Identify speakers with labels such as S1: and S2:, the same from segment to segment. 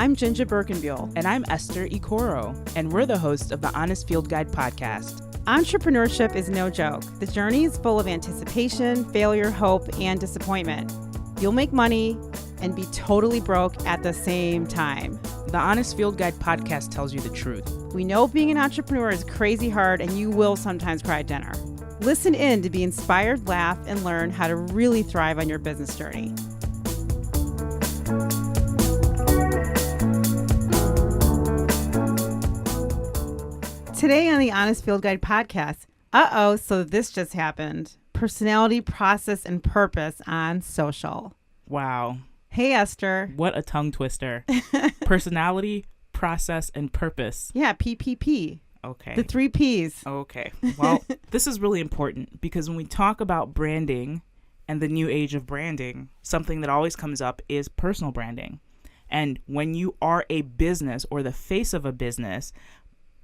S1: I'm JinJa Birkenbeuel.
S2: And I'm Esther Ikoro, and we're the hosts of the Honest Field Guide podcast.
S1: Entrepreneurship is no joke. The journey is full of anticipation, failure, hope, and disappointment. You'll make money and be totally broke at the same time.
S2: The Honest Field Guide podcast tells you the truth.
S1: We know being an entrepreneur is crazy hard, and you will sometimes cry at dinner. Listen in to be inspired, laugh, and learn how to really thrive on your business journey. Today on the Honest Field Guide podcast, so this just happened. Personality, process, and purpose on social.
S2: Wow.
S1: Hey, Esther.
S2: What a tongue twister. Personality, process, and purpose.
S1: Yeah, PPP.
S2: Okay.
S1: The 3 Ps.
S2: Okay. Well, this is really important because when we talk about branding and the new age of branding, something that always comes up is personal branding. And when you are a business or the face of a business,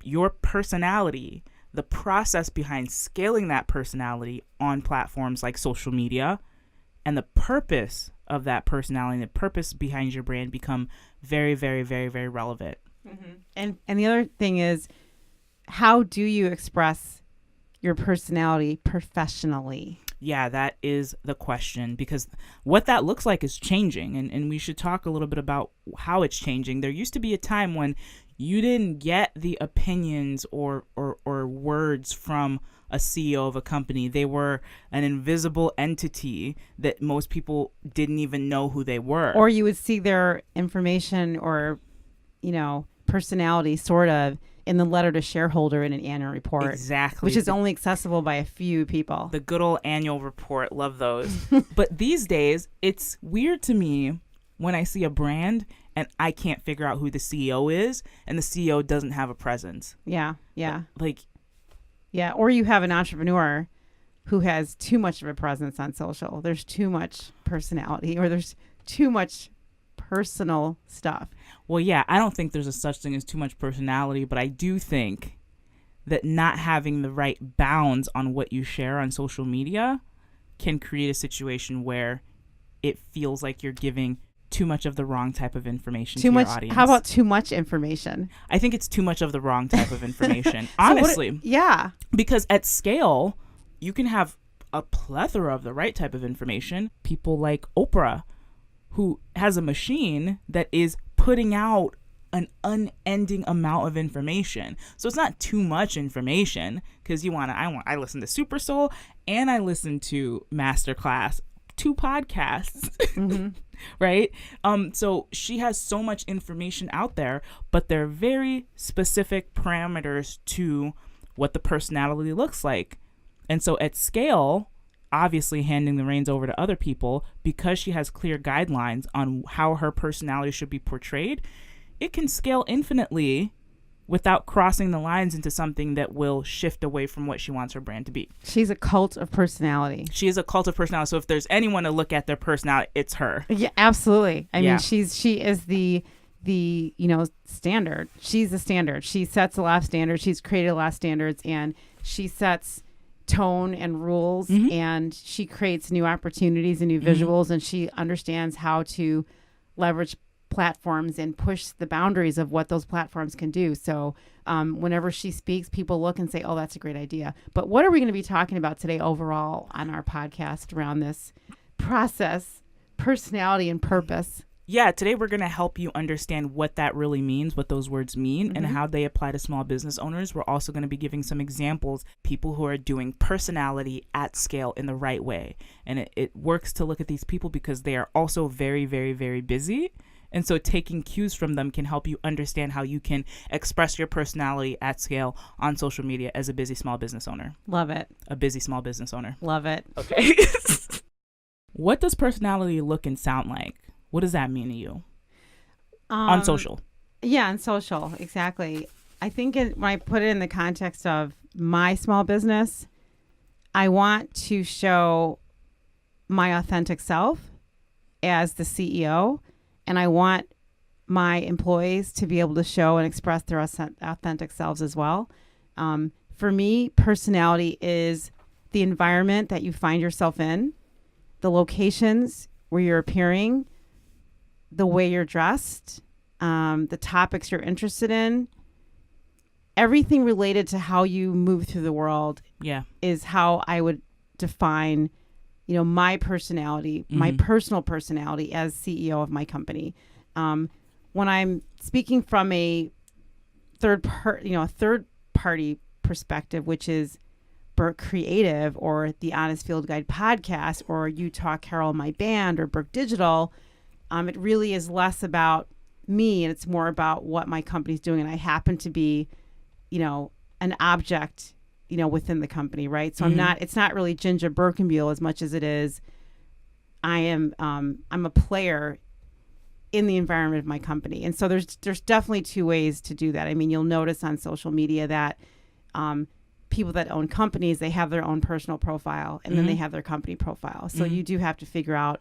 S2: your personality, the process behind scaling that personality on platforms like social media, and the purpose of that personality, the purpose behind your brand become very, very, very, very relevant.
S1: Mm-hmm. And the other thing is, how do you express your personality professionally?
S2: Yeah, that is the question, because what that looks like is changing, and we should talk a little bit about how it's changing. There used to be a time when you didn't get the opinions or words from a CEO of a company. They were an invisible entity that most people didn't even know who they were.
S1: Or you would see their information or, personality sort of in the letter to shareholder in an annual report.
S2: Exactly.
S1: Which is only accessible by a few people.
S2: The good old annual report. Love those. But these days, it's weird to me when I see a brand and I can't figure out who the CEO is, and the CEO doesn't have a presence.
S1: Yeah.
S2: Yeah,
S1: or you have an entrepreneur who has too much of a presence on social. There's too much personality, or there's too much personal stuff.
S2: Well, yeah, I don't think there's a such thing as too much personality, but I do think that not having the right bounds on what you share on social media can create a situation where it feels like you're giving too much of the wrong type of information to your audience.
S1: How about too much information?
S2: I think it's too much of the wrong type of information, honestly.
S1: Yeah.
S2: Because at scale, you can have a plethora of the right type of information. People like Oprah, who has a machine that is putting out an unending amount of information. So it's not too much information, because I listen to Super Soul and I listen to Masterclass, 2 podcasts. Mm-hmm. Right? So she has so much information out there, but they're very specific parameters to what the personality looks like. And so at scale, obviously handing the reins over to other people, because she has clear guidelines on how her personality should be portrayed, it can scale infinitely without crossing the lines into something that will shift away from what she wants her brand to be.
S1: She's a cult of personality.
S2: She is a cult of personality. So if there's anyone to look at their personality, it's her.
S1: Yeah, absolutely. I mean, she is the standard. She's the standard. She sets a lot of standards. She's created a lot of standards, and she sets tone and rules, mm-hmm. and she creates new opportunities and new visuals, mm-hmm. and she understands how to leverage platforms and push the boundaries of what those platforms can do. So whenever she speaks, people look and say, oh, that's a great idea. But what are we going to be talking about today overall on our podcast around this process, personality, and purpose?
S2: Yeah, today we're going to help you understand what that really means, what those words mean, mm-hmm. and how they apply to small business owners. We're also going to be giving some examples, people who are doing personality at scale in the right way. And it works to look at these people because they are also very, very, very busy. And so taking cues from them can help you understand how you can express your personality at scale on social media as a busy small business owner.
S1: Love it.
S2: A busy small business owner.
S1: Love it.
S2: Okay. What does personality look and sound like? What does that mean to you on social?
S1: Yeah, on social. Exactly. I think when I put it in the context of my small business, I want to show my authentic self as the CEO. And I want my employees to be able to show and express their authentic selves as well. For me, personality is the environment that you find yourself in, the locations where you're appearing, the way you're dressed, the topics you're interested in, everything related to how you move through the world is how I would define, my personality, my personal personality as CEO of my company. When I'm speaking from a third party perspective, which is Birk Creative or the Honest Field Guide podcast or Utah Carol, my band, or Birk Digital, it really is less about me and it's more about what my company's doing. And I happen to be, an object, within the company, right? So it's not really JinJa Birkenbeuel as much as it is I'm a player in the environment of my company. And so there's definitely two ways to do that. I mean, you'll notice on social media that people that own companies, they have their own personal profile and then they have their company profile. So you do have to figure out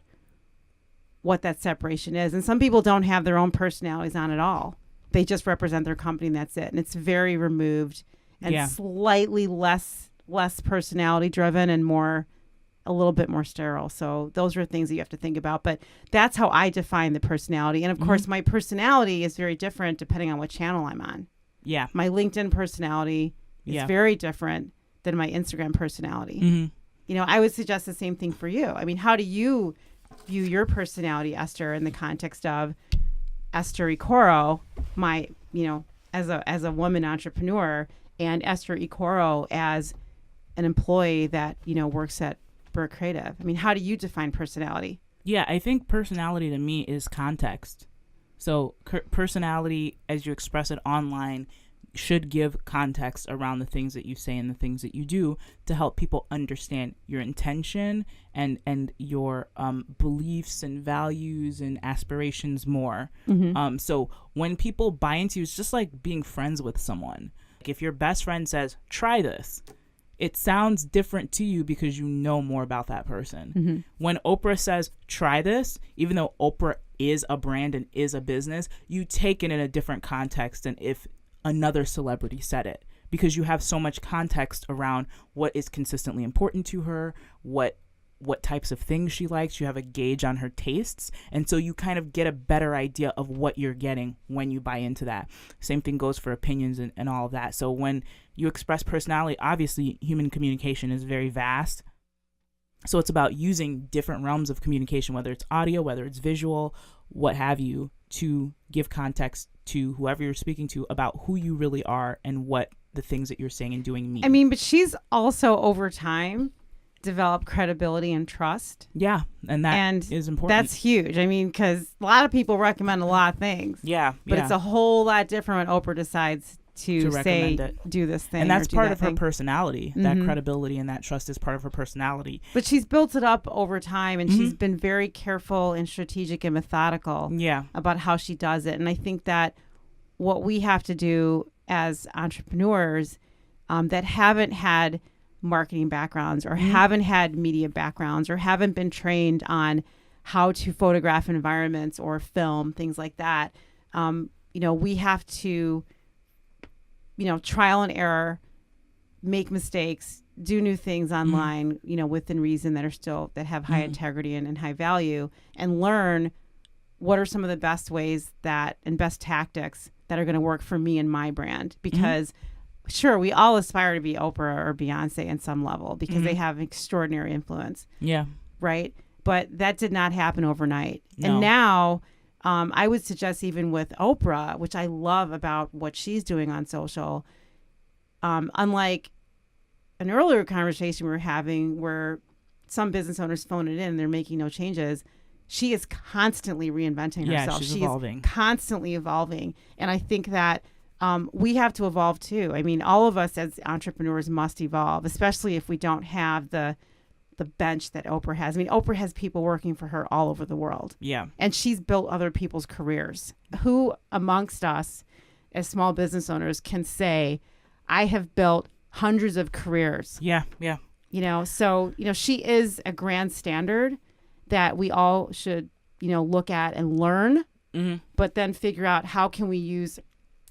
S1: what that separation is. And some people don't have their own personalities on at all. They just represent their company and that's it. And it's very removed and slightly less personality driven and a little bit more sterile. So those are things that you have to think about. But that's how I define the personality. And of course, my personality is very different depending on what channel I'm on. Yeah. My LinkedIn personality is very different than my Instagram personality. I would suggest the same thing for you. I mean, how do you view your personality, Esther, in the context of Esther Ikoro, as a woman entrepreneur, and Esther Ikoro as an employee that, works at Birk Creative? I mean, how do you define personality?
S2: Yeah, I think personality to me is context. So personality, as you express it online, should give context around the things that you say and the things that you do to help people understand your intention and your beliefs and values and aspirations more. So when people buy into you, it's just like being friends with someone. Like if your best friend says, try this, it sounds different to you because you know more about that person. When Oprah says, try this, even though Oprah is a brand and is a business, you take it in a different context than if another celebrity said it, because you have so much context around what is consistently important to her, what types of things she likes. You have a gauge on her tastes, and so you kind of get a better idea of what you're getting when you buy into that. Same thing goes for opinions and all of that. So when you express personality, obviously human communication is very vast. So it's about using different realms of communication, whether it's audio, whether it's visual, what have you, to give context to whoever you're speaking to about who you really are and what the things that you're saying and doing mean.
S1: I mean, but she's also over time developed credibility and trust.
S2: Yeah, and that is important.
S1: That's huge. I mean, because a lot of people recommend a lot of things. But it's a whole lot different when Oprah decides to say, do this thing.
S2: And that's part of her personality. That credibility and that trust is part of her personality.
S1: But she's built it up over time, and she's been very careful and strategic and methodical about how she does it. And I think that what we have to do as entrepreneurs that haven't had marketing backgrounds or haven't had media backgrounds or haven't been trained on how to photograph environments or film, things like that, we have to trial and error, make mistakes, do new things online, within reason that have high integrity and high value, and learn what are some of the best ways and best tactics that are going to work for me and my brand. Because sure, we all aspire to be Oprah or Beyonce in some level because they have extraordinary influence. Yeah. Right. But that did not happen overnight. No. And now, I would suggest even with Oprah, which I love about what she's doing on social, unlike an earlier conversation we were having where some business owners phone it in and they're making no changes, she is constantly reinventing herself.
S2: She's evolving.
S1: Constantly evolving. And I think that we have to evolve too. I mean, all of us as entrepreneurs must evolve, especially if we don't have the bench that Oprah has. I mean, Oprah has people working for her all over the world. Yeah. And she's built other people's careers. Who amongst us as small business owners can say, I have built hundreds of careers? Yeah. Yeah. So, she is a grand standard that we all should, look at and learn, but then figure out how can we use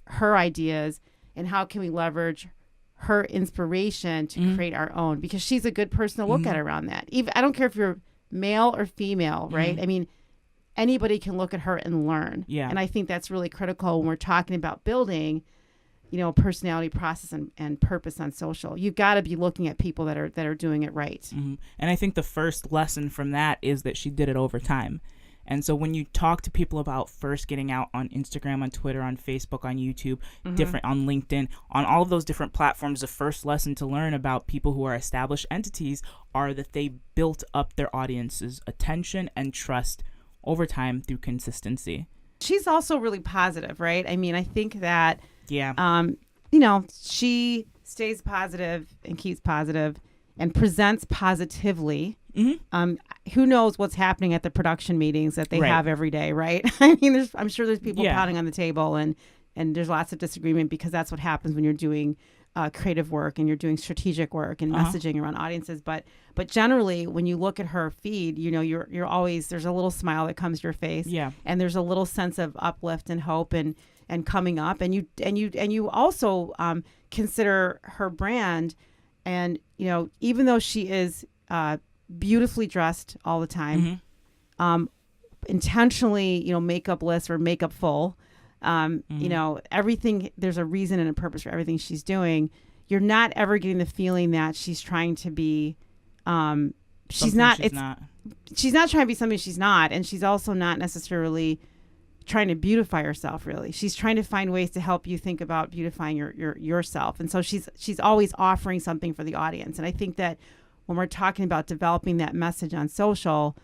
S1: her ideas and how can we leverage her inspiration to create our own, because she's a good person to look at around that. Even I don't care if you're male or female, right? I mean, anybody can look at her and learn.
S2: Yeah.
S1: And I think that's really critical when we're talking about building, personality, process, and purpose on social. You've got to be looking at people that are doing it right.
S2: Mm-hmm. And I think the first lesson from that is that she did it over time. And so when you talk to people about first getting out on Instagram, on Twitter, on Facebook, on YouTube, different on LinkedIn, on all of those different platforms, the first lesson to learn about people who are established entities are that they built up their audience's attention and trust over time through consistency.
S1: She's also really positive, right? I mean, I think that, she stays positive and keeps positive and presents positively. Who knows what's happening at the production meetings that they have every day, right? I mean, I'm sure there's people pounding on the table and there's lots of disagreement because that's what happens when you're doing creative work and you're doing strategic work and messaging around audiences. But generally, when you look at her feed, you're always, there's a little smile that comes to your face, and there's a little sense of uplift and hope and coming up, and you also consider her brand, and even though she is beautifully dressed all the time, intentionally, makeupless or makeup full. Everything, there's a reason and a purpose for everything she's doing. You're not ever getting the feeling that she's trying to be, she's not trying to be something she's not. And she's also not necessarily trying to beautify herself, really. She's trying to find ways to help you think about beautifying yourself. And so she's always offering something for the audience. And I think that when we're talking about developing that message on social,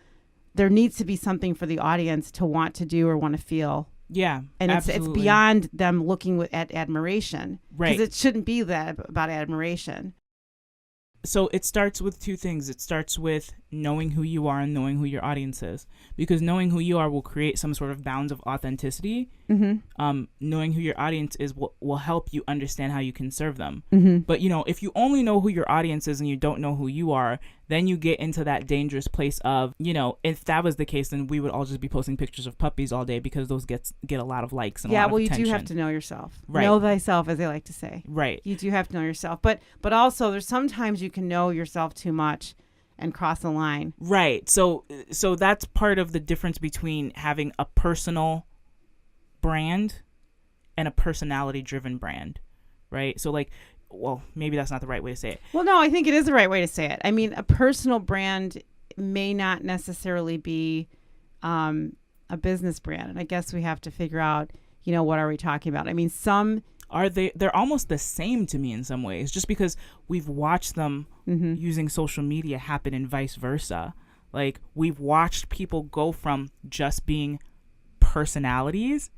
S1: there needs to be something for the audience to want to do or want to feel.
S2: Yeah,
S1: and it's beyond them looking at admiration,
S2: right?
S1: Because it shouldn't be that about admiration.
S2: So it starts with two things. It starts with knowing who you are and knowing who your audience is, because knowing who you are will create some sort of bounds of authenticity. Knowing who your audience is will help you understand how you can serve them. But if you only know who your audience is and you don't know who you are, then you get into that dangerous place of, if that was the case, then we would all just be posting pictures of puppies all day because those get a lot of likes and a lot of attention.
S1: You do have to know yourself.
S2: Right.
S1: Know thyself, as they like to say.
S2: Right.
S1: You do have to know yourself. But also there's sometimes you can know yourself too much and cross the line.
S2: Right. So that's part of the difference between having a personal brand and a personality driven brand. Right. So maybe that's not the right way to say it.
S1: Well, no, I think it is the right way to say it. I mean, a personal brand may not necessarily be a business brand. And I guess we have to figure out, what are we talking about? I mean, they're
S2: almost the same to me in some ways, just because we've watched them using social media happen and vice versa. Like, we've watched people go from just being personalities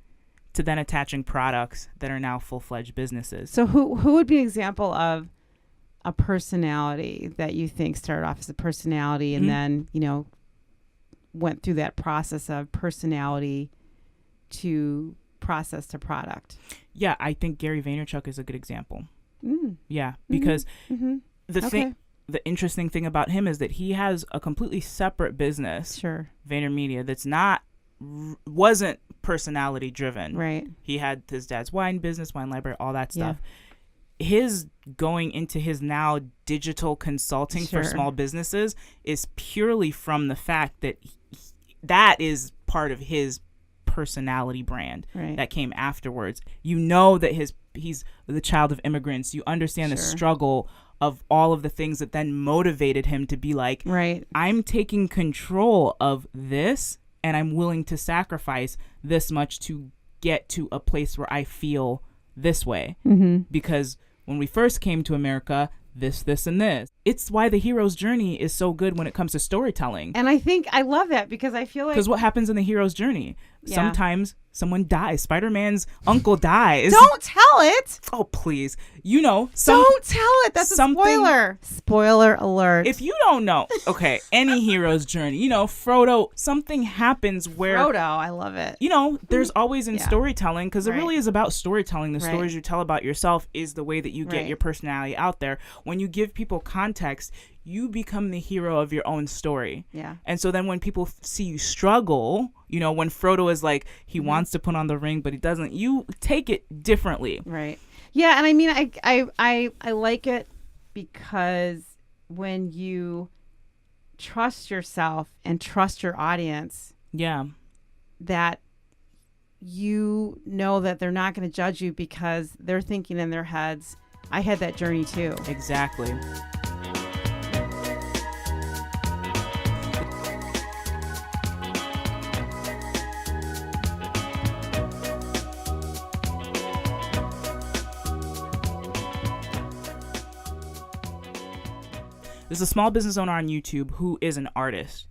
S2: to then attaching products that are now full-fledged businesses.
S1: So who would be an example of a personality that you think started off as a personality and then, went through that process of personality to process to product?
S2: Yeah, I think Gary Vaynerchuk is a good example. Yeah, because the interesting thing about him is that he has a completely separate business, VaynerMedia, that's wasn't personality driven.
S1: Right.
S2: He had his dad's wine business, wine library, all that stuff. His going into his now digital consulting for small businesses is purely from the fact that that is part of his personality brand that came afterwards. That he's the child of immigrants. You understand the struggle of all of the things that then motivated him to be like, I'm taking control of this and I'm willing to sacrifice this much to get to a place where I feel this way. Because when we first came to America, this, and this. It's why the hero's journey is so good when it comes to storytelling.
S1: And I think I love that because I feel like...
S2: Because what happens in the hero's journey? Sometimes someone dies. Spider-Man's uncle dies.
S1: Don't tell it!
S2: Oh, please.
S1: Don't tell it! That's a spoiler! Spoiler alert.
S2: If you don't know, okay, any hero's journey, Frodo, something happens where...
S1: Frodo, I love it.
S2: There's always in storytelling, because it really is about storytelling. The stories you tell about yourself is the way that you get your personality out there. When you give people context, you become the hero of your own story. Yeah. And so then when people see you struggle, when Frodo is like, he wants to put on the ring, but he doesn't, you take it differently.
S1: Right. Yeah. And I mean, I like it because when you trust yourself and trust your audience.
S2: Yeah.
S1: that you know that they're not going to judge you because they're thinking in their heads. I had that journey too.
S2: Exactly. There's a small business owner on YouTube who is an artist.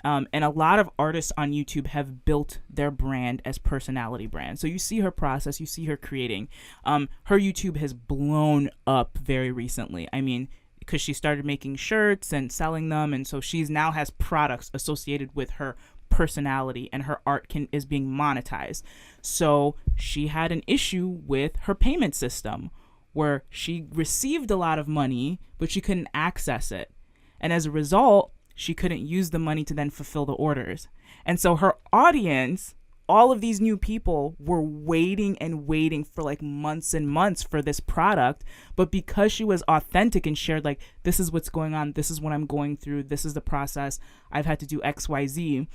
S2: And a lot of artists on YouTube have built their brand as personality brands. So you see her process, you see her creating. Her YouTube has blown up very recently. I mean, because she started making shirts and selling them. And so she's now has products associated with her personality, and her art is being monetized. So she had an issue with her payment system where she received a lot of money, but she couldn't access it. And as a result, she couldn't use the money to then fulfill the orders. And so her audience, all of these new people, were waiting and waiting for like months and months for this product. But because she was authentic and shared like, this is what's going on, this is what I'm going through, this is the process, I've had to do X, Y, Z,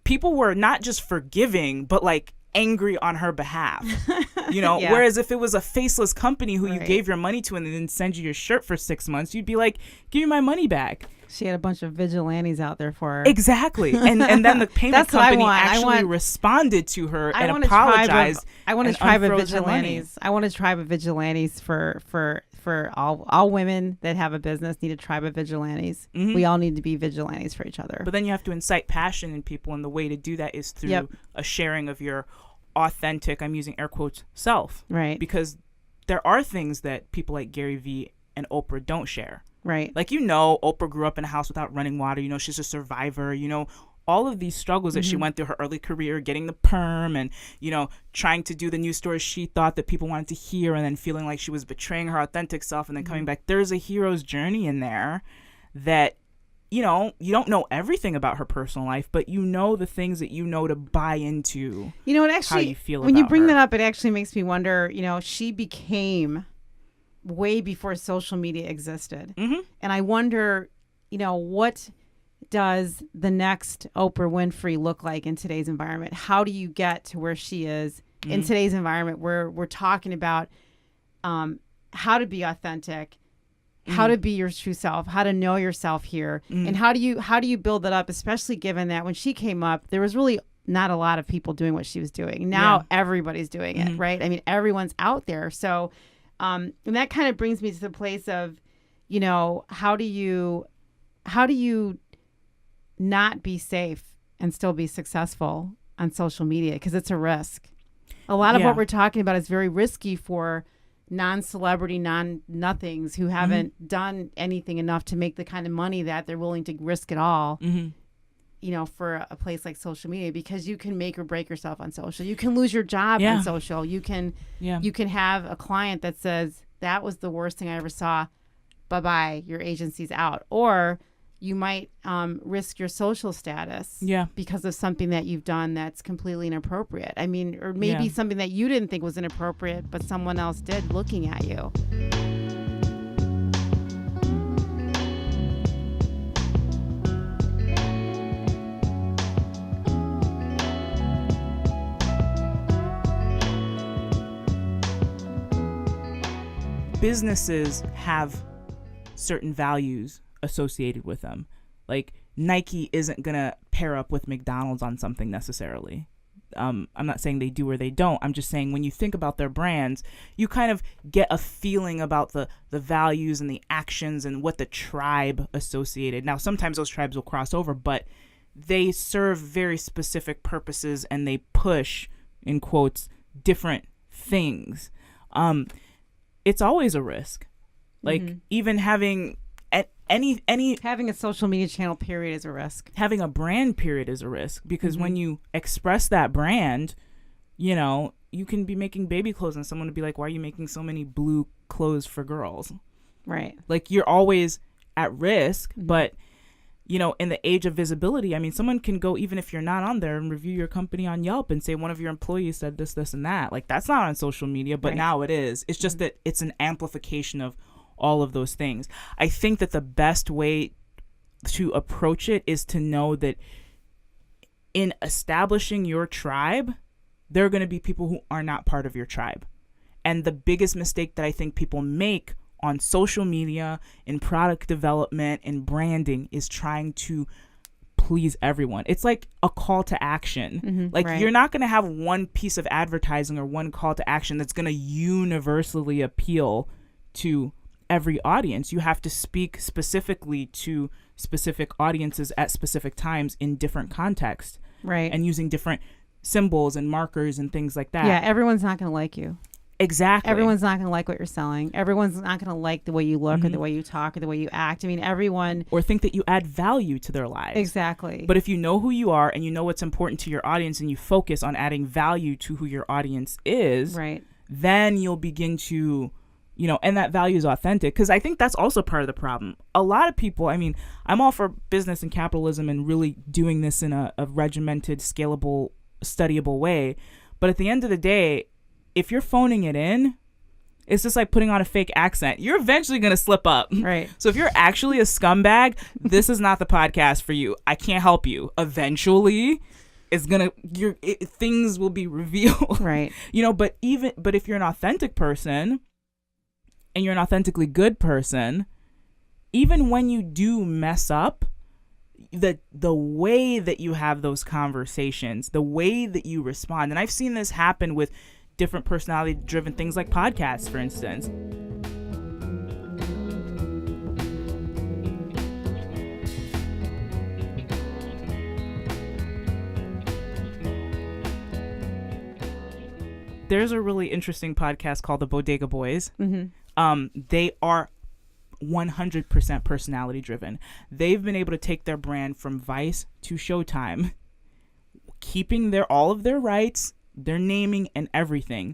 S2: people were not just forgiving, but like angry on her behalf. You know,
S1: Yeah.
S2: Whereas if it was a faceless company who you gave your money to and they didn't send you your shirt for 6 months, you'd be like, give me my money back.
S1: She had a bunch of vigilantes out there for her.
S2: Exactly. And then the payment
S1: That's what I
S2: company
S1: want.
S2: actually responded to her
S1: I
S2: and
S1: want a tribe
S2: apologized.
S1: I want a
S2: and
S1: tribe of
S2: unfroze her money.
S1: vigilantes. I want a tribe of vigilantes for all women that have a business need a tribe of vigilantes.
S2: Mhm.
S1: We all need to be vigilantes for each other.
S2: But then you have to incite passion in people, and the way to do that is through
S1: Yep.
S2: a sharing of your authentic, I'm using air quotes, self.
S1: Right.
S2: Because there are things that people like Gary Vee and Oprah don't share.
S1: Right.
S2: Like, Oprah grew up in a house without running water. She's a survivor. All of these struggles that she went through her early career, getting the perm and, trying to do the news stories she thought that people wanted to hear, and then feeling like she was betraying her authentic self and then coming back. There's a hero's journey in there that, you don't know everything about her personal life, but the things that to buy into.
S1: It actually,
S2: how you feel
S1: when you
S2: about
S1: bring
S2: her.
S1: that up, it actually makes me wonder, she became way before social media existed.
S2: Mm-hmm.
S1: And I wonder, what does the next Oprah Winfrey look like in today's environment? How do you get to where she is in today's environment where we're talking about how to be authentic, how to be your true self, how to know yourself here, and how do you build that up, especially given that when she came up, there was really not a lot of people doing what she was doing. Now everybody's doing it, right? I mean, everyone's out there. So and that kind of brings me to the place of, how do you not be safe and still be successful on social media? Because it's a risk. A lot of what we're talking about is very risky for non-celebrity, non-nothings who haven't done anything enough to make the kind of money that they're willing to risk it all, for a place like social media, because you can make or break yourself on social. You can lose your job on social. You can have a client that says, that was the worst thing I ever saw. Bye-bye, your agency's out. Or you might risk your social status because of something that you've done that's completely inappropriate. I mean, or maybe something that you didn't think was inappropriate, but someone else did looking at you.
S2: Businesses have certain values associated with them. Like, Nike isn't gonna pair up with McDonald's on something necessarily. I'm not saying they do or they don't. I'm just saying when you think about their brands, you kind of get a feeling about the values and the actions and what the tribe associated. Now, sometimes those tribes will cross over, but they serve very specific purposes and they push, in quotes, different things. It's always a risk. Like, even having having
S1: a social media channel period is a risk.
S2: Having a brand period is a risk, because when you express that brand, you can be making baby clothes and someone would be like, why are you making so many blue clothes for girls?
S1: Right.
S2: Like, you're always at risk, but in the age of visibility, I mean, someone can go, even if you're not on there, and review your company on Yelp and say one of your employees said this, this, and that. Like, that's not on social media, but now it is. It's just that it's an amplification of all of those things. I think that the best way to approach it is to know that in establishing your tribe, there are going to be people who are not part of your tribe. And the biggest mistake that I think people make on social media, in product development, in branding, is trying to please everyone. It's like a call to action. Like,
S1: right.
S2: You're not going to have one piece of advertising or one call to action that's going to universally appeal to every audience. You have to speak specifically to specific audiences at specific times in different contexts.
S1: Right.
S2: And using different symbols and markers and things like that.
S1: Yeah, everyone's not going to like you.
S2: Exactly.
S1: Everyone's not going to like what you're selling. Everyone's not going to like the way you look or the way you talk or the way you act. I mean, everyone...
S2: Or think that you add value to their lives.
S1: Exactly.
S2: But if you know who you are and you know what's important to your audience and you focus on adding value to who your audience is,
S1: right,
S2: then you'll begin to, and that value is authentic. Because I think that's also part of the problem. A lot of people, I mean, I'm all for business and capitalism and really doing this in a regimented, scalable, studyable way. But at the end of the day, if you're phoning it in, it's just like putting on a fake accent. You're eventually going to slip up.
S1: Right.
S2: So if you're actually a scumbag, this is not the podcast for you. I can't help you. Eventually, things will be revealed.
S1: Right.
S2: But if you're an authentic person and you're an authentically good person, even when you do mess up, the way that you have those conversations, the way that you respond, and I've seen this happen with different personality-driven things like podcasts, for instance. There's a really interesting podcast called The Bodega Boys. They are 100% personality-driven. They've been able to take their brand from Vice to Showtime, keeping all of their rights, their naming and everything.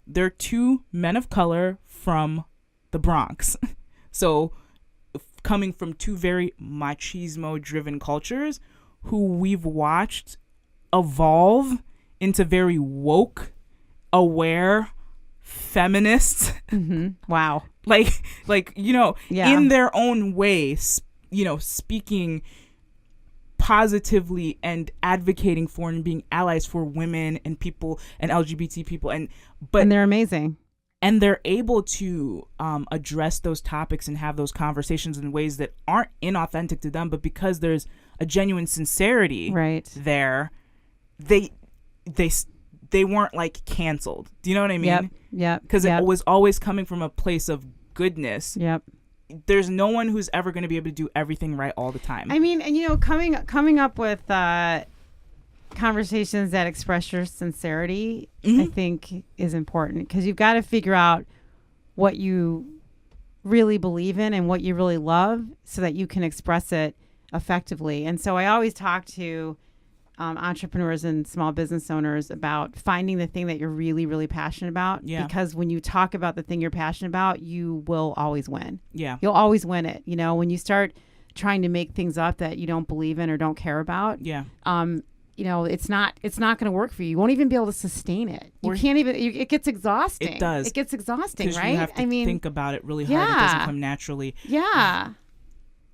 S2: They're two men of color from the Bronx. So coming from two very machismo driven cultures who we've watched evolve into very woke, aware feminists.
S1: Wow.
S2: like
S1: Yeah.
S2: in their own way, speaking positively and advocating for and being allies for women and people and LGBT people, and
S1: they're amazing,
S2: and they're able to address those topics and have those conversations in ways that aren't inauthentic to them, but because there's a genuine sincerity there, they weren't like canceled. Do you know what I mean?
S1: Yep.
S2: Because it was always coming from a place of goodness.
S1: Yep.
S2: There's no one who's ever going to be able to do everything right all the time.
S1: I mean, and coming up with conversations that express your sincerity, I think is important, because you've got to figure out what you really believe in and what you really love so that you can express it effectively. And so I always talk to entrepreneurs and small business owners about finding the thing that you're really, really passionate about. Yeah. Because when you talk about the thing you're passionate about, you will always win. Yeah. You'll always win it. When you start trying to make things up that you don't believe in or don't care about, it's not going to work for you. You won't even be able to sustain it. You can't even, it gets exhausting.
S2: It does.
S1: It gets exhausting, right?
S2: You have to think about it really hard. It doesn't come naturally.
S1: Yeah.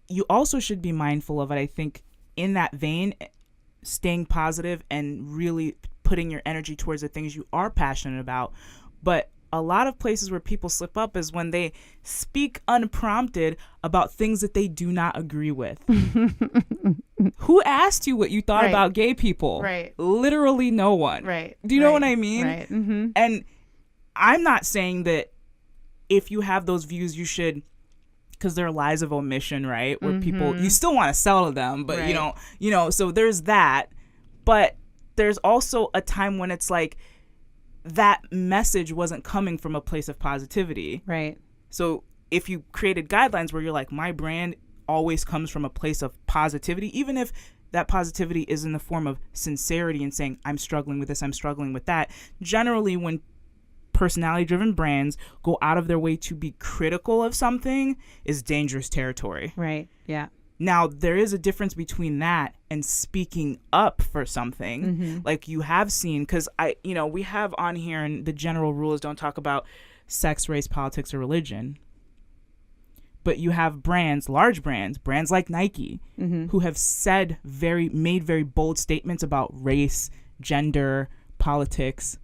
S2: You also should be mindful of it, I think, in that vein, staying positive and really putting your energy towards the things you are passionate about. But a lot of places where people slip up is when they speak unprompted about things that they do not agree with. Who asked you what you thought about gay people? Right. Literally no one. Right. Do you know what I mean? Right. Mm-hmm. And I'm not saying that if you have those views, you should, because there are lies of omission, right? Where people, you still want to sell to them, but so there's that. But there's also a time when it's like that message wasn't coming from a place of positivity. Right. So if you created guidelines where you're like, my brand always comes from a place of positivity, even if that positivity is in the form of sincerity and saying, I'm struggling with this, I'm struggling with that. Generally, when personality-driven brands go out of their way to be critical of something, is dangerous territory. Right. Yeah. Now, there is a difference between that and speaking up for something, like you have seen, because we have on here, and the general rule is don't talk about sex, race, politics, or religion. But you have large brands like Nike, who have made very bold statements about race, gender, politics,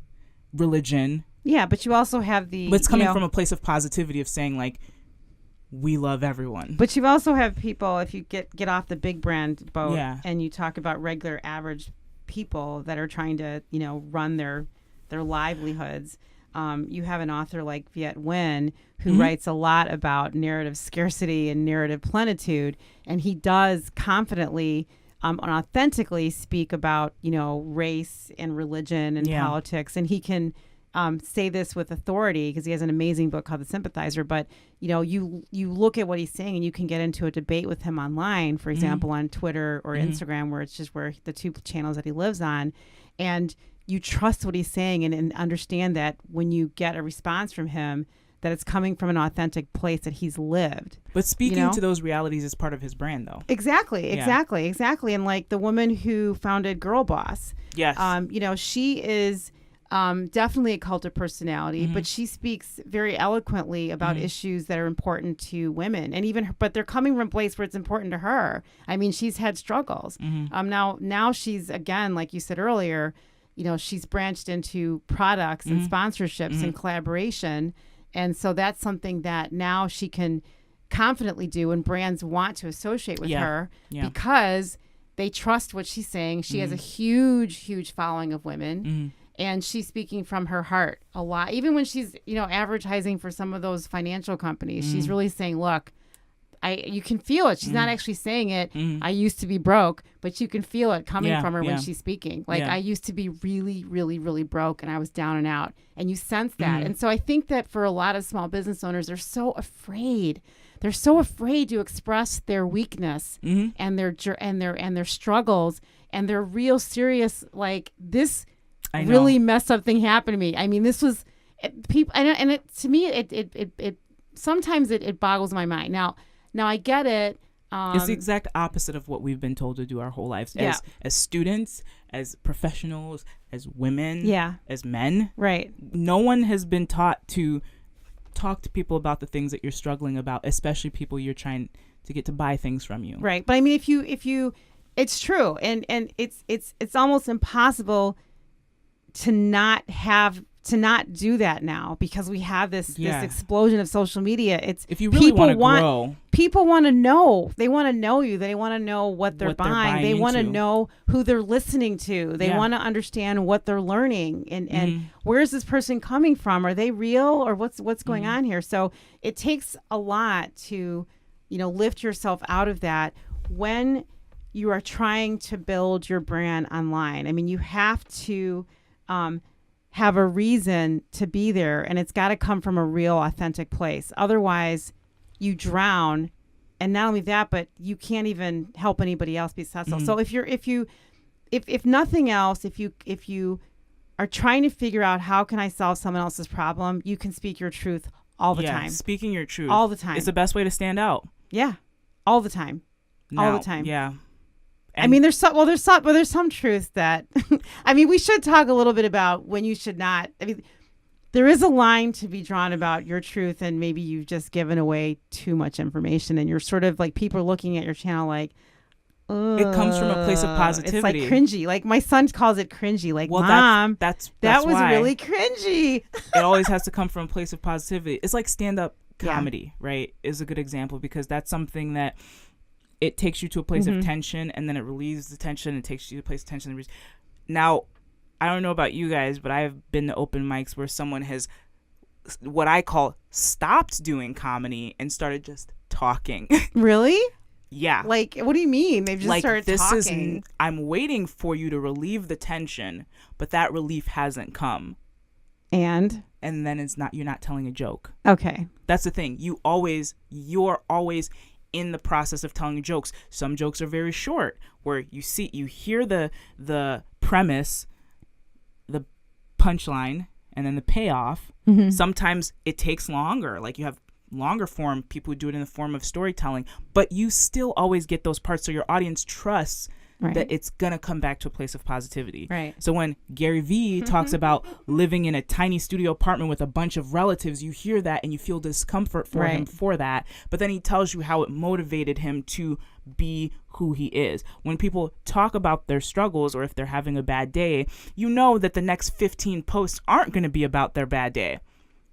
S2: religion.
S1: Yeah, but you also have
S2: but it's coming from a place of positivity of saying, like, we love everyone.
S1: But you also have people, if you get off the big brand boat and you talk about regular average people that are trying to, run their livelihoods. You have an author like Viet Nguyen who writes a lot about narrative scarcity and narrative plenitude, and he does confidently and authentically speak about, race and religion and politics, and he can say this with authority because he has an amazing book called The Sympathizer. But you look at what he's saying and you can get into a debate with him online, for example, on Twitter or Instagram, where it's just where the two channels that he lives on, and you trust what he's saying and understand that when you get a response from him, that it's coming from an authentic place that he's lived.
S2: But speaking to those realities is part of his brand, though.
S1: Exactly. And like the woman who founded Girl Boss.
S2: Yes.
S1: She is definitely a cult of personality, but she speaks very eloquently about issues that are important to women, and but they're coming from a place where it's important to her. I mean, she's had struggles. Now she's, again, like you said earlier, she's branched into products and sponsorships and collaboration. And so that's something that now she can confidently do, and brands want to associate with her because they trust what she's saying. She has a huge following of women, and she's speaking from her heart a lot. Even when she's, advertising for some of those financial companies, she's really saying, look, you can feel it. She's not actually saying it. I used to be broke, but you can feel it coming from her when she's speaking. Like, I used to be really, really, really broke, and I was down and out, and you sense that. And so I think that for a lot of small business owners, they're so afraid. They're so afraid to express their weakness and their struggles and their real serious, like, this really messed up thing happened to me. I mean, this was people, and it to me, it sometimes it boggles my mind. Now I get it.
S2: It's the exact opposite of what we've been told to do our whole lives as students, as professionals, as women, as men. Right. No one has been taught to talk to people about the things that you're struggling about, especially people you're trying to get to buy things from you.
S1: Right. But I mean, if you, it's true, and it's almost impossible to not do that now, because we have this explosion of social media. It's
S2: if you really want to grow,
S1: people want to know. They want to know you. They want to know what they're buying. They want to know who they're listening to. They want to understand what they're learning and where is this person coming from? Are they real, or what's going on here? So it takes a lot to, lift yourself out of that when you are trying to build your brand online. I mean, you have to have a reason to be there, and it's got to come from a real, authentic place. Otherwise, you drown, and not only that, but you can't even help anybody else be successful. So if nothing else, if you are trying to figure out how can I solve someone else's problem, you can speak your truth all the time.
S2: Speaking your truth
S1: all the time
S2: is the best way to stand out.
S1: Yeah, all the time, all the time.
S2: Yeah.
S1: I mean, there's some truth that, I mean, we should talk a little bit about when you should not. I mean, there is a line to be drawn about your truth, and maybe you've just given away too much information, and you're sort of like, people are looking at your channel like,
S2: it comes from a place of positivity.
S1: It's like cringy. Like, my son calls it cringy. Like, Mom, that was really cringy.
S2: It always has to come from a place of positivity. It's like stand-up comedy, right? Is a good example, because that's something that it takes you to a place of tension, and then it relieves the tension and takes you to a place of tension. Now, I don't know about you guys, but I've been to open mics where someone has, what I call, stopped doing comedy and started just talking.
S1: Really?
S2: Yeah.
S1: Like, what do you mean? They've just started talking.
S2: I'm waiting for you to relieve the tension, but that relief hasn't come.
S1: And
S2: then you're not telling a joke.
S1: Okay.
S2: That's the thing. You're always in the process of telling jokes. Some jokes are very short, where you hear the premise, the punchline, and then the payoff. Sometimes it takes longer. Like, you have longer form people who do it in the form of storytelling, but you still always get those parts, so your audience trusts
S1: Right.
S2: that it's going to come back to a place of positivity.
S1: Right.
S2: So when Gary Vee talks about living in a tiny studio apartment with a bunch of relatives, you hear that and you feel discomfort for him for that. But then he tells you how it motivated him to be who he is. When people talk about their struggles or if they're having a bad day, you know that the next 15 posts aren't going to be about their bad day.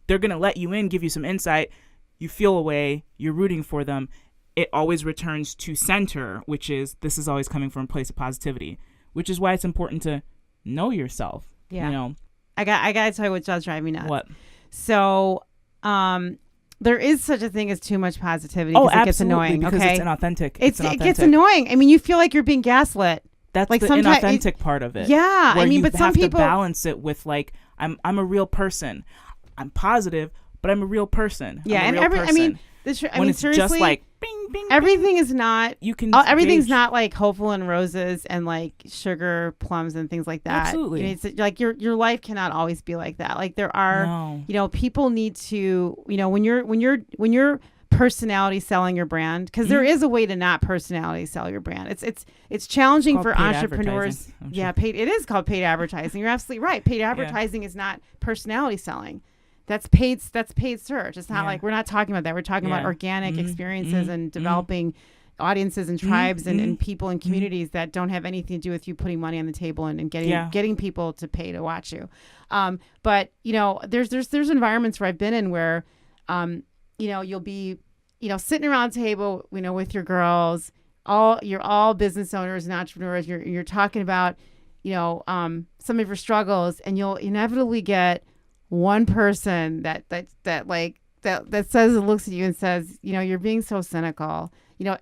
S2: They're going to let you in, give you some insight. You feel a way, you're rooting for them. It always returns to center, which is this is always coming from a place of positivity, which is why it's important to know yourself.
S1: Yeah.
S2: You know,
S1: I got to tell you what does drive me nuts.
S2: What?
S1: So, there is such a thing as too much positivity.
S2: Oh,
S1: it gets annoying.
S2: Because
S1: okay?
S2: it's inauthentic.
S1: It gets annoying. I mean, you feel like you're being gaslit.
S2: That's
S1: like
S2: the inauthentic part of it.
S1: Yeah.
S2: Where
S1: I mean,
S2: you
S1: but some
S2: have
S1: people
S2: to balance it with like, I'm a real person. I'm positive, but I'm a real person.
S1: Yeah.
S2: I'm a
S1: And
S2: real person.
S1: I mean,
S2: it's
S1: seriously,
S2: just like bing, bing,
S1: everything is not.
S2: you can
S1: Everything's
S2: gauge.
S1: not like hopeful and roses and like sugar plums and things like that.
S2: Absolutely.
S1: You know, it's like your life cannot always be like that. Like there are,
S2: No.
S1: People need to, when you're personality selling your brand, because there is a way to not personality sell your brand. It's challenging
S2: It's
S1: for
S2: called paid
S1: entrepreneurs.
S2: advertising.
S1: Yeah, it is called paid advertising. You're absolutely right. Paid advertising is not personality selling. That's paid search. It's not like we're not talking about that. We're talking about organic experiences and developing audiences and tribes and people and communities that don't have anything to do with you putting money on the table and getting people to pay to watch you. But there's environments where I've been in where you'll be sitting around a table with your girls, you're all business owners and entrepreneurs. You're talking about some of your struggles, and you'll inevitably get one person that says and looks at you and says, you're being so cynical.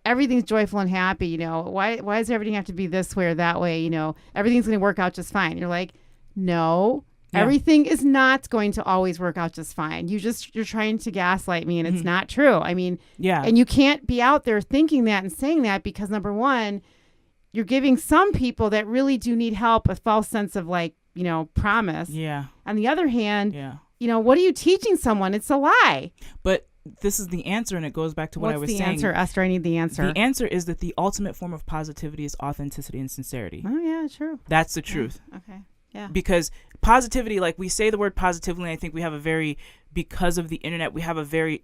S1: Everything's joyful and happy. Why does everything have to be this way or that way? Everything's going to work out just fine. You're like, no, everything is not going to always work out just fine. You're trying to gaslight me, and it's not true. I mean, and you can't be out there thinking that and saying that because number one, you're giving some people that really do need help a false sense of promise. Yeah. On the other hand, what are you teaching someone? It's a lie.
S2: But this is the answer, and it goes back to what I was saying.
S1: What's the answer, Esther? I need the answer.
S2: The answer is that the ultimate form of positivity is authenticity and sincerity.
S1: Oh, yeah, true.
S2: That's the truth.
S1: Okay. Yeah.
S2: Because positivity, like we say the word positively, I think we have because of the internet, we have a very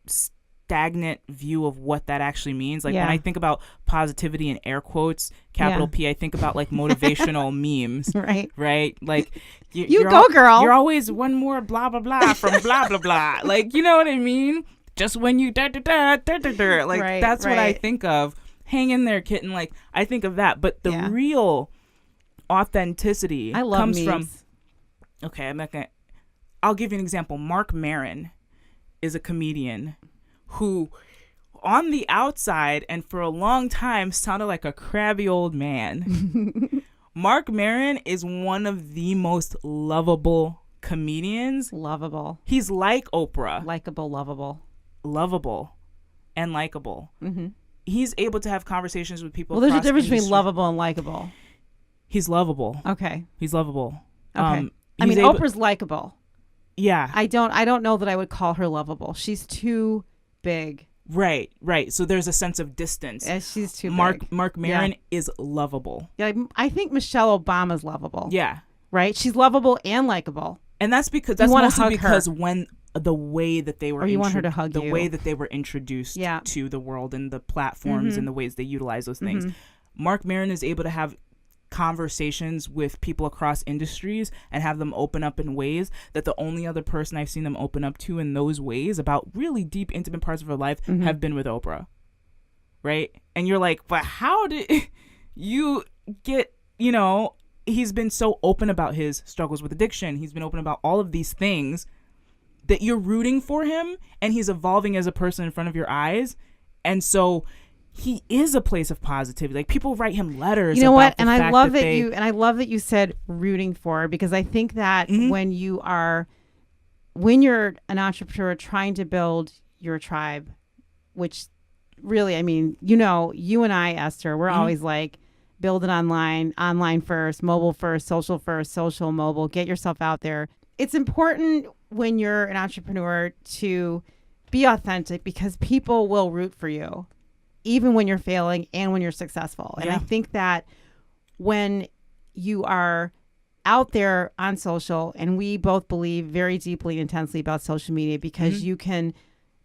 S2: stagnant view of what that actually means. Like when I think about positivity in air quotes, capital P, I think about like motivational memes. Right. Like
S1: you go, girl.
S2: You're always one more blah, blah, blah from blah, blah, blah. Like, you know what I mean? Just when you like that's what I think of. Hang in there, kitten. Like I think of that. But the real authenticity comes
S1: memes.
S2: from, okay, I'll give you an example. Mark Maron is a comedian who on the outside and for a long time sounded like a crabby old man. Mark Maron is one of the most lovable comedians.
S1: Lovable.
S2: He's like Oprah.
S1: Likeable, lovable.
S2: Lovable and likable. Mm-hmm. He's able to have conversations with people.
S1: Well, there's a difference between lovable and likable.
S2: He's lovable.
S1: Okay.
S2: He's lovable.
S1: Okay. Oprah's likable.
S2: Yeah.
S1: I don't know that I would call her lovable. She's too big.
S2: Right. So there's a sense of distance.
S1: Yeah, she's too
S2: big. Mark Maron
S1: Yeah.
S2: is lovable.
S1: Yeah, I think Michelle Obama's lovable.
S2: Yeah.
S1: Right? She's lovable and likable.
S2: And that's mostly because when the way that they were
S1: you want her to hug
S2: the
S1: you.
S2: way that they were introduced to the world and the platforms and the ways they utilize those things. Mark Maron is able to have conversations with people across industries and have them open up in ways that the only other person I've seen them open up to in those ways about really deep, intimate parts of her life have been with Oprah. Right? And you're like, but how did you get, he's been so open about his struggles with addiction. He's been open about all of these things that you're rooting for him, and he's evolving as a person in front of your eyes. And so he is a place of positivity. Like people write him letters.
S1: You know
S2: what?
S1: And I love that you said rooting for, because I think that when you're an entrepreneur trying to build your tribe, which really, I mean, you and I, Esther, we're always like build it online first, mobile first, social, mobile, get yourself out there. It's important when you're an entrepreneur to be authentic because people will root for you. even when you're failing and when you're successful. And
S2: Yeah.
S1: I think that when you are out there on social, and we both believe very deeply and intensely about social media, because you can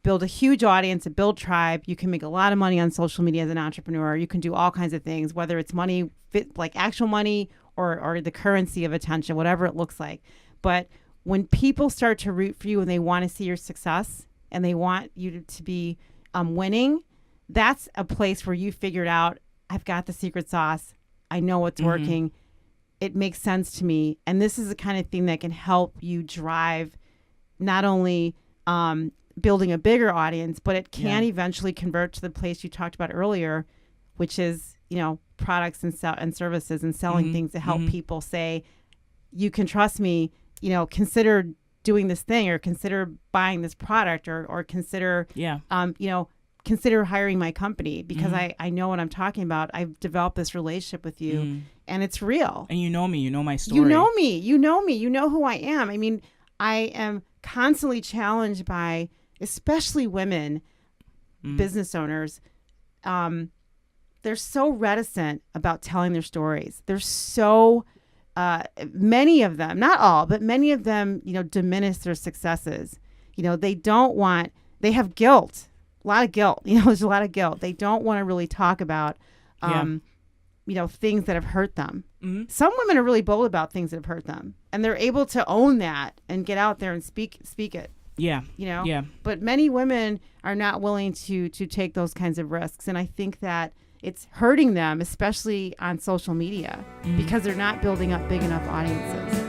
S1: build a huge audience, a build tribe. You can make a lot of money on social media as an entrepreneur. You can do all kinds of things, whether it's money, like actual money, or the currency of attention, whatever it looks like. But when people start to root for you and they want to see your success and they want you to be winning, that's a place where you figured out, I've got the secret sauce. I know what's working. It makes sense to me. And this is the kind of thing that can help you drive not only building a bigger audience, but it can eventually convert to the place you talked about earlier, which is, products and services and selling things to help people say, you can trust me, consider doing this thing, or consider buying this product, or consider, consider hiring my company, because I know what I'm talking about. I've developed this relationship with you and it's real.
S2: And you know me, you know my story.
S1: You know me, you know who I am. I mean, I am constantly challenged by, especially women, business owners. They're so reticent about telling their stories. There's so many of them, not all, but many of them, diminish their successes. They don't want, they have guilt, a lot of guilt. There's a lot of guilt. They don't want to really talk about, things that have hurt them. Some women are really bold about things that have hurt them, and they're able to own that and get out there and speak it.
S2: Yeah.
S1: But many women are not willing to take those kinds of risks. And I think that it's hurting them, especially on social media, because they're not building up big enough audiences.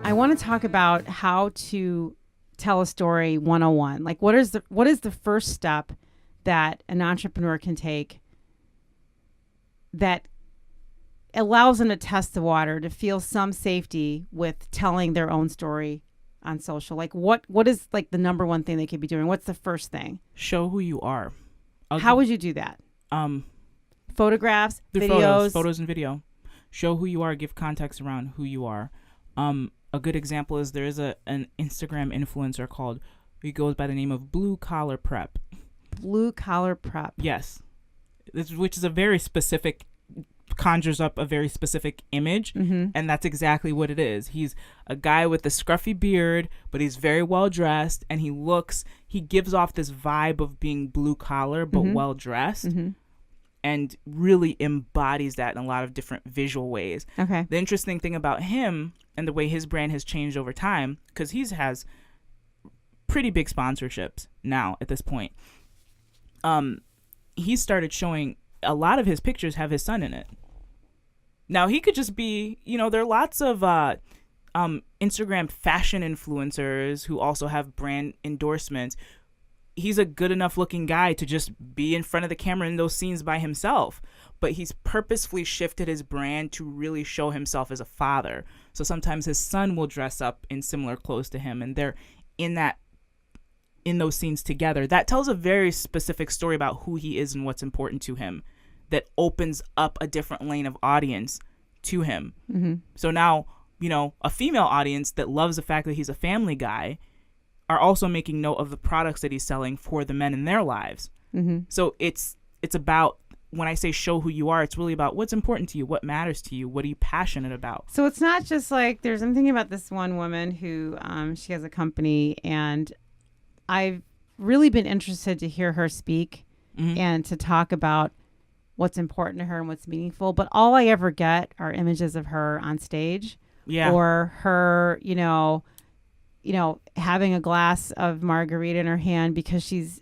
S1: I want to talk about how to tell a story 101. Like, what is the first step that an entrepreneur can take that allows them to test the water, to feel some safety with telling their own story on social? Like, what is like the number one thing they could be doing? What's the first thing?
S2: Show who you are.
S1: How would you do that? Photographs, videos,
S2: photos and video. Show who you are. Give context around who you are. A good example is there is an Instagram influencer he goes by the name of Blue Collar Prep.
S1: Blue Collar Prep.
S2: Yes. Which is a very specific, conjures up a very specific image, and that's exactly what it is. He's a guy with a scruffy beard, but he's very well dressed, and he gives off this vibe of being blue collar but well dressed, and really embodies that in a lot of different visual ways.
S1: Okay.
S2: The interesting thing about him and the way his brand has changed over time, because he has pretty big sponsorships now at this point, he started showing a lot of his pictures have his son in it. Now, he could just be, there are lots of Instagram fashion influencers who also have brand endorsements. He's a good enough looking guy to just be in front of the camera in those scenes by himself. But he's purposefully shifted his brand to really show himself as a father. So sometimes his son will dress up in similar clothes to him, and they're in those scenes together. That tells a very specific story about who he is and what's important to him, that opens up a different lane of audience to him. So now, a female audience that loves the fact that he's a family guy are also making note of the products that he's selling for the men in their lives. So it's about, when I say show who you are, it's really about what's important to you, what matters to you, what are you passionate about.
S1: So it's not just like, I'm thinking about this one woman who she has a company, and I've really been interested to hear her speak and to talk about what's important to her and what's meaningful. But all I ever get are images of her on stage, or her, having a glass of margarita in her hand because she's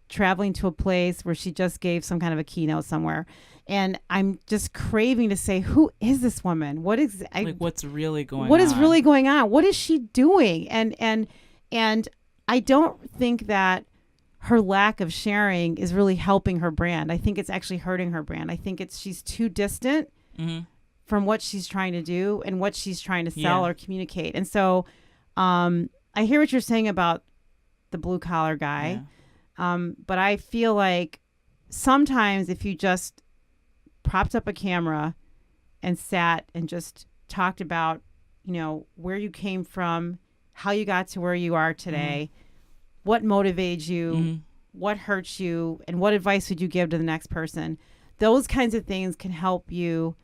S1: traveling to a place where she just gave some kind of a keynote somewhere. And I'm just craving to say, who is this woman?
S2: What's really going on?
S1: What is really going on? What is she doing? And I don't think that her lack of sharing is really helping her brand. I think it's actually hurting her brand. I think she's too distant from what she's trying to do and what she's trying to sell or communicate. And so I hear what you're saying about the blue collar guy. But I feel like sometimes if you just propped up a camera and sat and just talked about, where you came from, how you got to where you are today, what motivates you, what hurts you, and what advice would you give to the next person. Those kinds of things can help you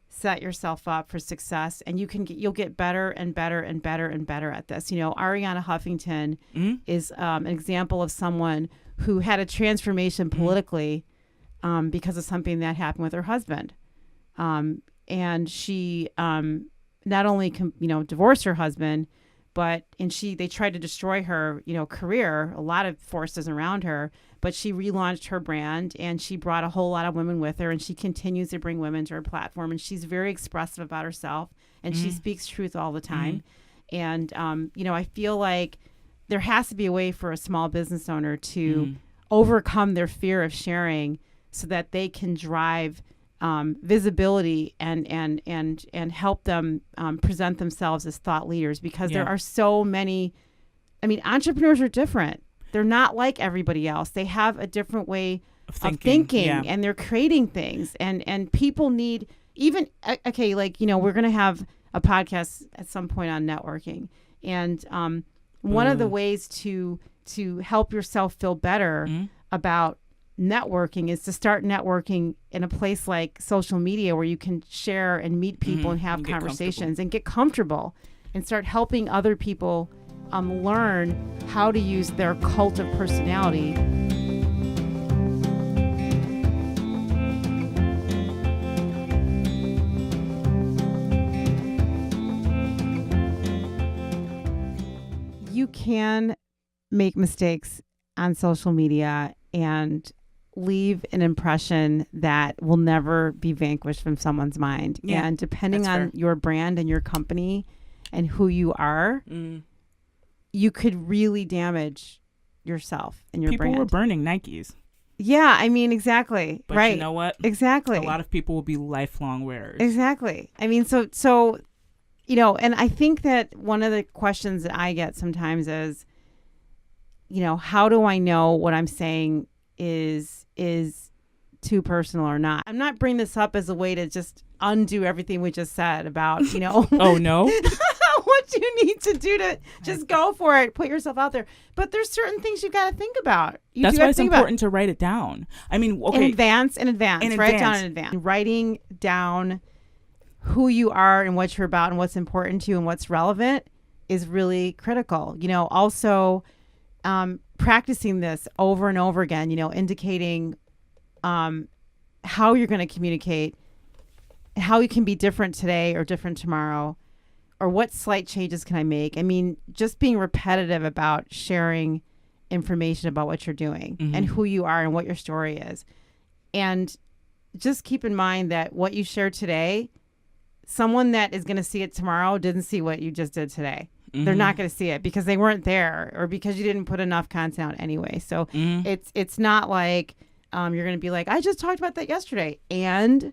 S1: set yourself up for success, and you'll get better and better and better and better at this. Ariana Huffington is an example of someone who had a transformation politically because of something that happened with her husband. And she not only divorced her husband, but they tried to destroy her career, a lot of forces around her, but she relaunched her brand and she brought a whole lot of women with her, and she continues to bring women to her platform, and she's very expressive about herself, and she speaks truth all the time. And I feel like there has to be a way for a small business owner to overcome their fear of sharing so that they can drive visibility and help them present themselves as thought leaders, because there are so many. Entrepreneurs are different. They're not like everybody else. They have a different way of thinking and they're creating things, and people need we're going to have a podcast at some point on networking, and one of the ways to help yourself feel better about networking is to start networking in a place like social media, where you can share and meet people and have conversations and get comfortable and start helping other people learn how to use their cult of personality. You can make mistakes on social media and leave an impression that will never be vanquished from someone's mind. Yeah, and depending on your brand and your company and who you are, you could really damage yourself and your brand.
S2: People were burning Nikes.
S1: Yeah, exactly.
S2: But
S1: right.
S2: You know what?
S1: Exactly.
S2: A lot of people will be lifelong wearers.
S1: Exactly. So and I think that one of the questions that I get sometimes is, how do I know what I'm saying is too personal or not? I'm not bringing this up as a way to just undo everything we just said about,
S2: Oh, no?
S1: what you need to do to just go for it, put yourself out there. But there's certain things you've got to think about.
S2: That's why it's important to write it down.
S1: In advance. Write it down in advance. Writing down who you are and what you're about and what's important to you and what's relevant is really critical. Also practicing this over and over again, indicating how you're going to communicate, how you can be different today or different tomorrow, or what slight changes can I make? Just being repetitive about sharing information about what you're doing and who you are and what your story is. And just keep in mind that what you share today, someone that is going to see it tomorrow didn't see what you just did today. They're not going to see it because they weren't there or because you didn't put enough content out anyway. So it's not like you're going to be like, I just talked about that yesterday. And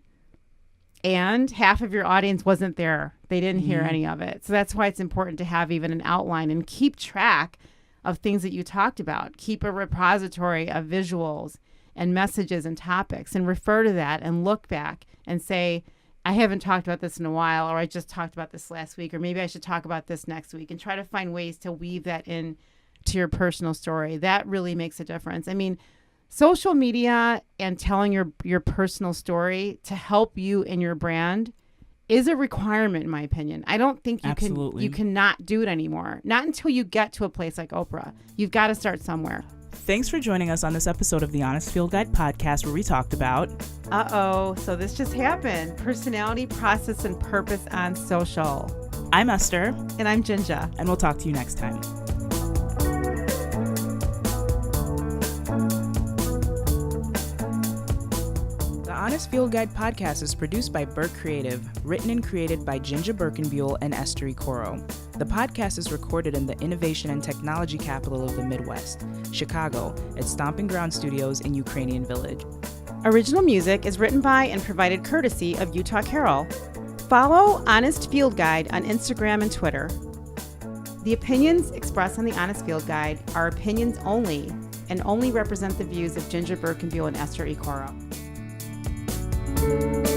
S1: half of your audience wasn't there. They didn't hear any of it. So that's why it's important to have even an outline and keep track of things that you talked about. Keep a repository of visuals and messages and topics and refer to that and look back and say, I haven't talked about this in a while, or I just talked about this last week, or maybe I should talk about this next week, and try to find ways to weave that in to your personal story. That really makes a difference. Social media and telling your personal story to help you in your brand is a requirement, in my opinion. I don't think you cannot do it anymore. Not until you get to a place like Oprah. You've got to start somewhere.
S2: Thanks for joining us on this episode of the Honest Field Guide podcast, where we talked about...
S1: So this just happened. Personality, process, and purpose on social.
S2: I'm Esther.
S1: And I'm JinJa.
S2: And we'll talk to you next time. The Honest Field Guide podcast is produced by Birk Creative, written and created by JinJa Birkenbeuel and Esther Ikoro. The podcast is recorded in the innovation and technology capital of the Midwest, Chicago, at Stomping Ground Studios in Ukrainian Village.
S1: Original music is written by and provided courtesy of Utah Carol. Follow Honest Field Guide on Instagram and Twitter. The opinions expressed on the Honest Field Guide are opinions only and only represent the views of JinJa Birkenbeuel and Esther Ikoro. Bye.